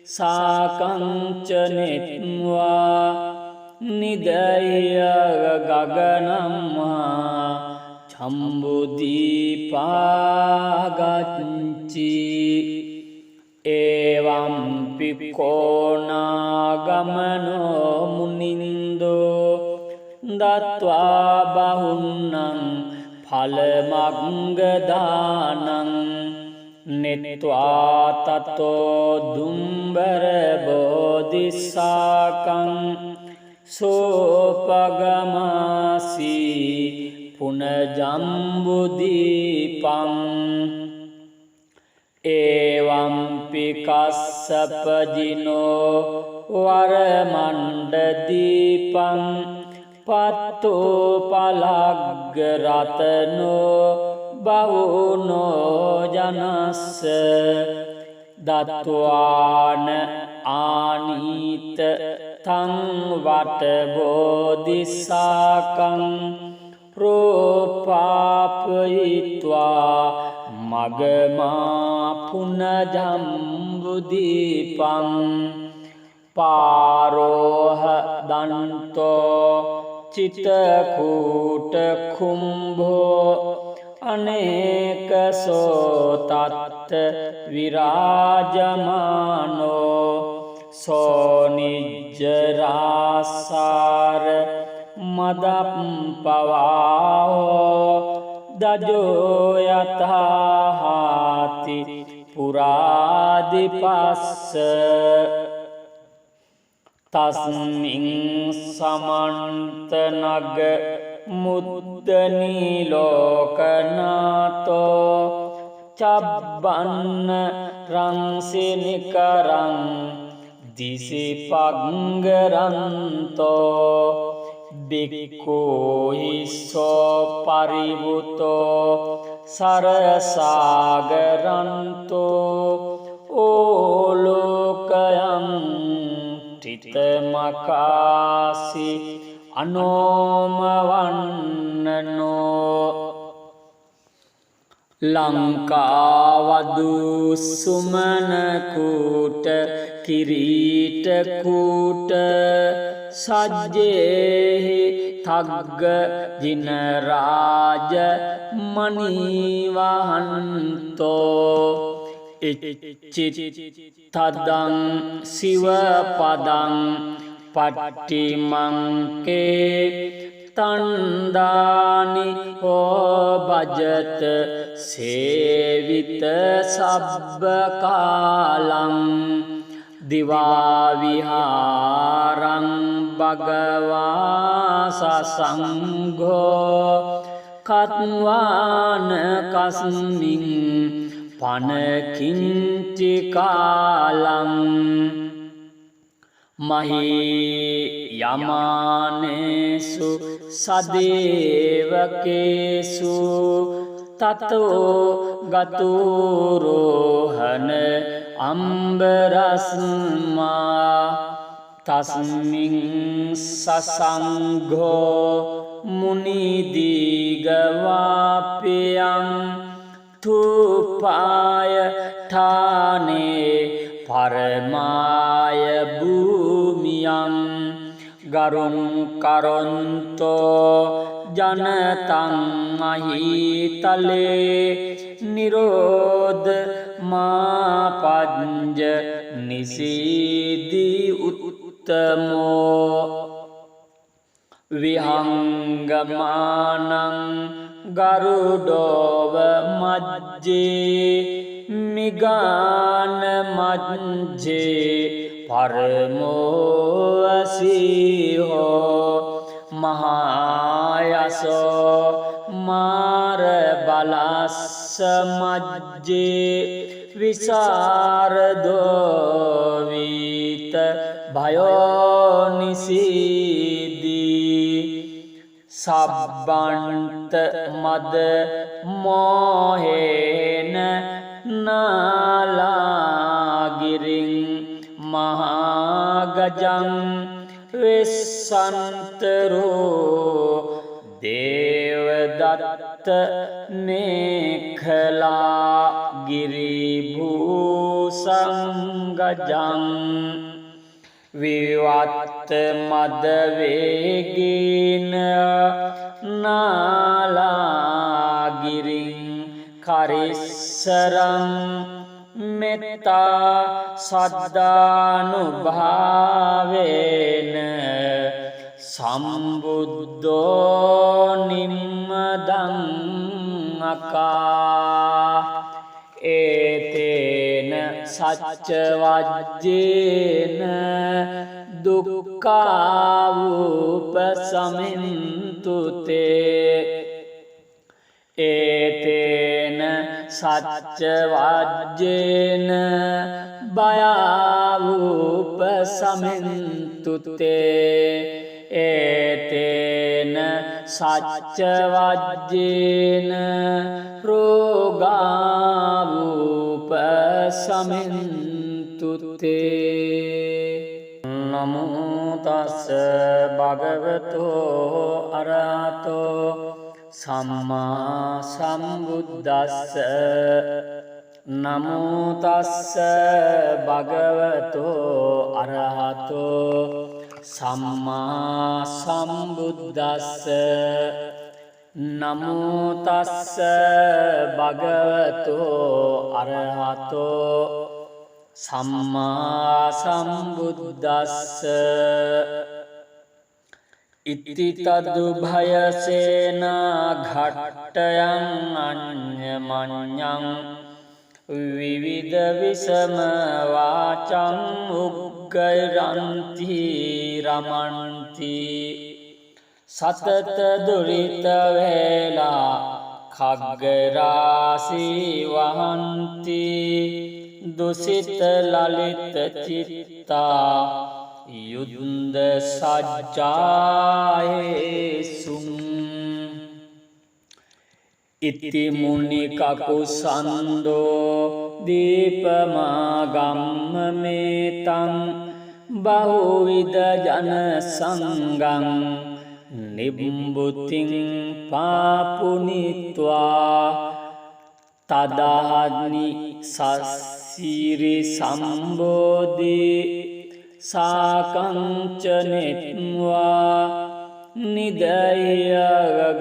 sakancanetva nidaya gaganamma chambudipagacci evam pikona gamano munindo දත්වා බහුන්නං ඵලමග්ගදානං නෙත්වා තතෝ දුම්බර බෝධිසාකං සෝපගමාසී පුනජම්බුදීපං එවම්පි කස්සපජිනෝ වරමණ්ඩදීපං පත්තෝ පලග්ග රතනෝ බහුනෝ ජනස්ස දත්වාන ආනීත තං වට බෝධිසාකං ප්‍රෝපාපයිත්වා මගමා පුනජම්බුදීපං පාරෝහ දන්තෝ චිතකූට කුම්භෝ අනේකසෝ තත්ත විරාජමානෝ සෝනිජ්ජරාසාර මදප්පවාහෝ දජෝ යතහාති පුරාදිපස්ස තස්මින් සමන්තනග මුද්දනී ලෝකනාතෝ චබ්බන්න රංසිනිකරං දිසිපග්ගරන්තෝ බික්ඛූහිස්සෝ පරිවුතෝ සරසාගරන්තෝ ඕලෝකයං තිතමකාසි අනෝමවන්නනෝ ලංකාවදු සුමනකූට කිරීටකූට සජ්ජේහි තග්ග ජිනරාජ මනීවහන්තෝ ඉච්චිත්තදං සිවපදං පට්ටිමංකේ තන්දානි හෝ භජත සේවිත සබ්බකාලං දිවාවිහාරං භගවා සසංඝෝ කත්වාන කස්මින් පනකින්චි කාලං මහී යමානේසු සදේවකේසු තතෝ ගතුරෝහන අම්බරස්මා තස්මින් සසංඝෝ මුනිදීගවාපියං තුපාය ඨානේ පරමාය භූමියං ගරුං කරොන්තෝ ජනතං මහීතලේ නිරෝධ මාපඤ්ජ නිසීදී උත්තමෝ විහංගමානං ගරුඩෝව මජ්ජේ මිගාන මජ්ජේ පරමෝවසීහෝ මහායසෝ මාර බලස්ස මජ්ජේ විසරදෝවිත භයෝනිසීදී සබ්බන්ත මද මෝහේන නාලාගිරින් මහාගජං වෙස්සන්තරෝ දේවදත්ත මේඛලා ගිරිභූසංගජං විවත්ත මදවේගීන නාලාගිරින් කරිස්සරං මෙත්තා සද්දානුභාවේන සම්බුද්ධෝ නිම්මදං අකා ඒතේන සච්ච වජ්ජේන දුක්ඛාවුපසමින්තුතේ ඒතේන සච්ච වජ්ජේන භයාවුපසමින්තුතේ ඒතේන සච්ච වජ්ජේන රෝගාවුපසමින්තුතේ නමෝ තස්ස භගවතෝ අරහතෝ සම්මා සම්බුද්දස්ස නමෝ තස්ස භගවතෝ අරහතෝ සම්මා සම්බුද්දස්ස නමෝ තස්ස භගවතෝ අරහතෝ සම්මා සම්බුද්දස්ස ඉති තදුභයසේනා ඝට්ටයං අඤ්ඤමඤ්ඤං විවිධ විසම වාචං උග්ගෛරන්ති රමන්ති සතත දුරිත වේලා khග්ගරාසී වහන්ති දුසිත ලලිත චිත්තා යුද්ධ සජ්ජායේසුම් ඉති මුනි කකුසන්தோ දීපමාගම්ම මේතං බහුවිද ජන සංගං නිබ්බුතින් පාපුනිත්වා තදහනි සස්සීරි සම්බෝධි සාකංචනෙත්වා නිදය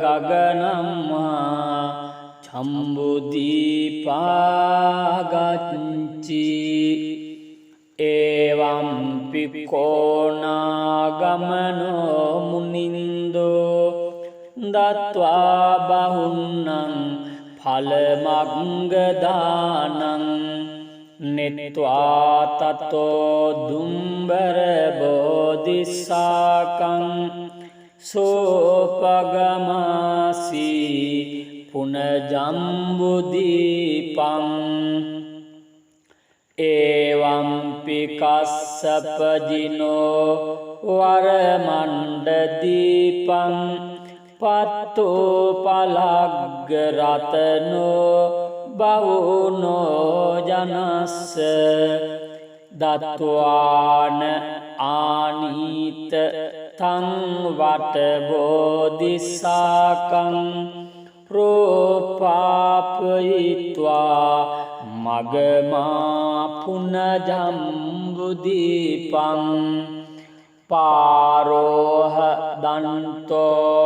ගගනම්මා චම්බුදීපාගච්චි එවම් පිකෝනාගමනෝ මුනින්දෝ දත්වා බහුන්නං ඵලමග්ගදානං නෙත්වා තතෝ දුම්බර බෝධිසාකං සෝපගමාසී පුනජම්බුදීපං එවම්පි කස්සපජිනෝ වරමණ්ඩදීපං පත්තෝ පලග්ග රතනෝ බහුනෝ ජනස්ස දත්වාන ආනීත තං වට බෝධිසාකං ප්‍රෝපාපයිත්වා මගමා පුනජම්බුදීපං පාරෝහ දන්තෝ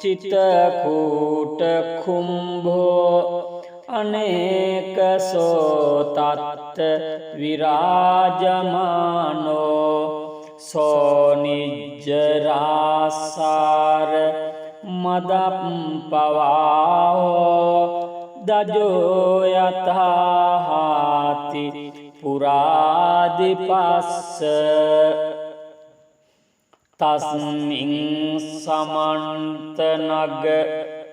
චිතකූට කුම්භෝ අනේකසෝ තත්ත විරාජමානෝ සෝනිජ්ජරාසාර මදප්පවාහෝ දජෝ යතහාති පුරාදිපස්ස තස්මින් සමන්තනග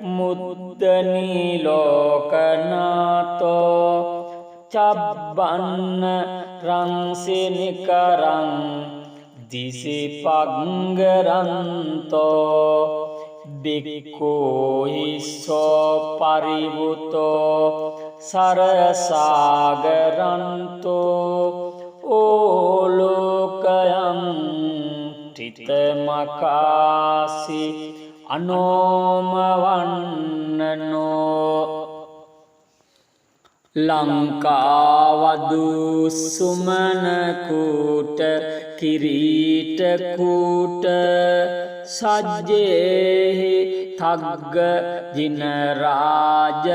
මුද්දනී ලෝකනාතෝ චබ්බන්න රංසිනිකරං දිසිපග්ගරන්තෝ බික්ඛූහිස්සෝ පරිවුතෝ සරසාගරන්තෝ ඕලෝකයන් තිතමකාසි අනෝමවන්නනෝ ලංකාවදු සුමනකූට කිරීටකූට සජ්ජේහි තග්ග ජිනරාජ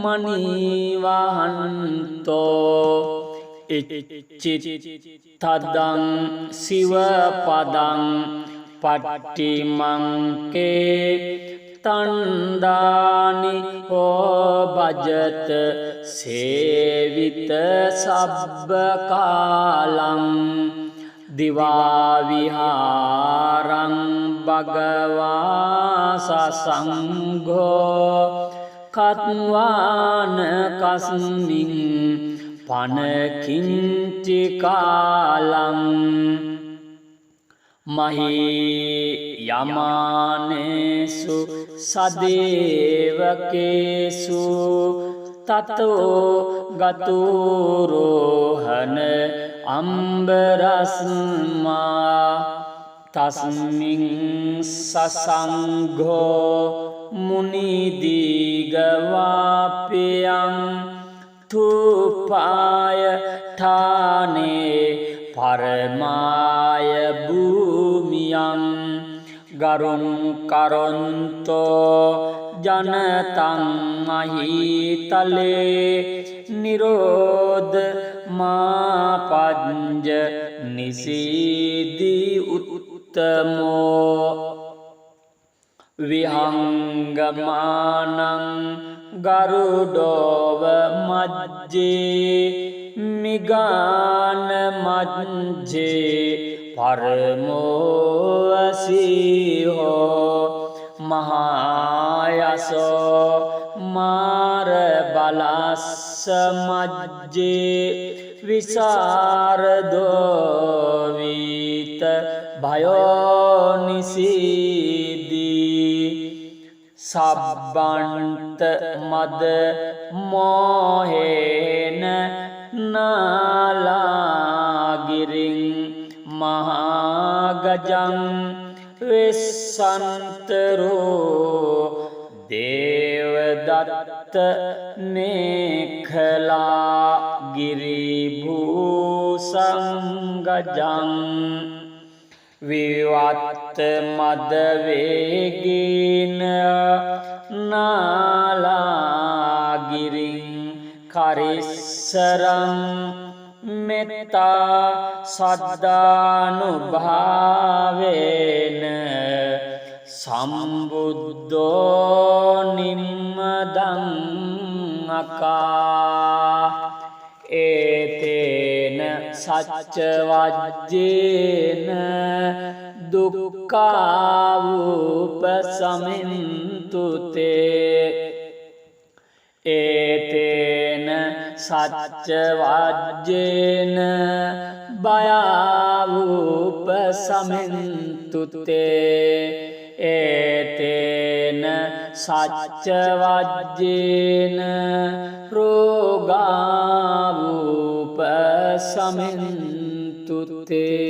මනීවහන්තෝ ඉච්චිත් තදං සිවපදං පට්ටිමංකේ තණ්දානි හෝ භජත සේවිත සබ්බ කාලං දිවා විහාරං භගවා සසංඝෝ කත්වාන කස්මින් පනකින්චි කාලං මහී යමානේසු සදේවකේසු තතෝ ගතුරෝහන අම්බරස්මා තස්මින් සසංඝෝ මුනිදීගවාපියං තුපාය ඨානේ පරමාය භූමියං ගරුං කරොන්තෝ ජනතං මහීතලේ නිරෝධ මාපඤ්ජ නිසීදී උත්තමෝ විහංගමානං ගරුඩෝව මජ්ජේ මිගාන මජ්ජේ පරමෝවසීහෝ මහායසෝ මාර බලස්ස මජ්ජේ විසරදෝවිත භයෝනිසීදී සබ්බන්ත මද මෝහේන නාලාගිරින් මහාගජං වෙස්සන්තරෝ දේවදත්ත මේඛලා ගිරිභූසංගජං විවත්ත මදවේගීන නාලාගිරින් කරිස්සරං මෙත්තා සද්ධානුභාවේන සම්බුද්ධෝ නිම්මදං අකා ඒතේන සච්ච වජ්ජේන දුක්ඛාවුපසමින්තුතේ ඒතේන සච්ච වජ්ජේන භයාවුපසමින්තුතේ ඒතේන සච්ච වජ්ජේන රෝගාවුපසමින්තුතේ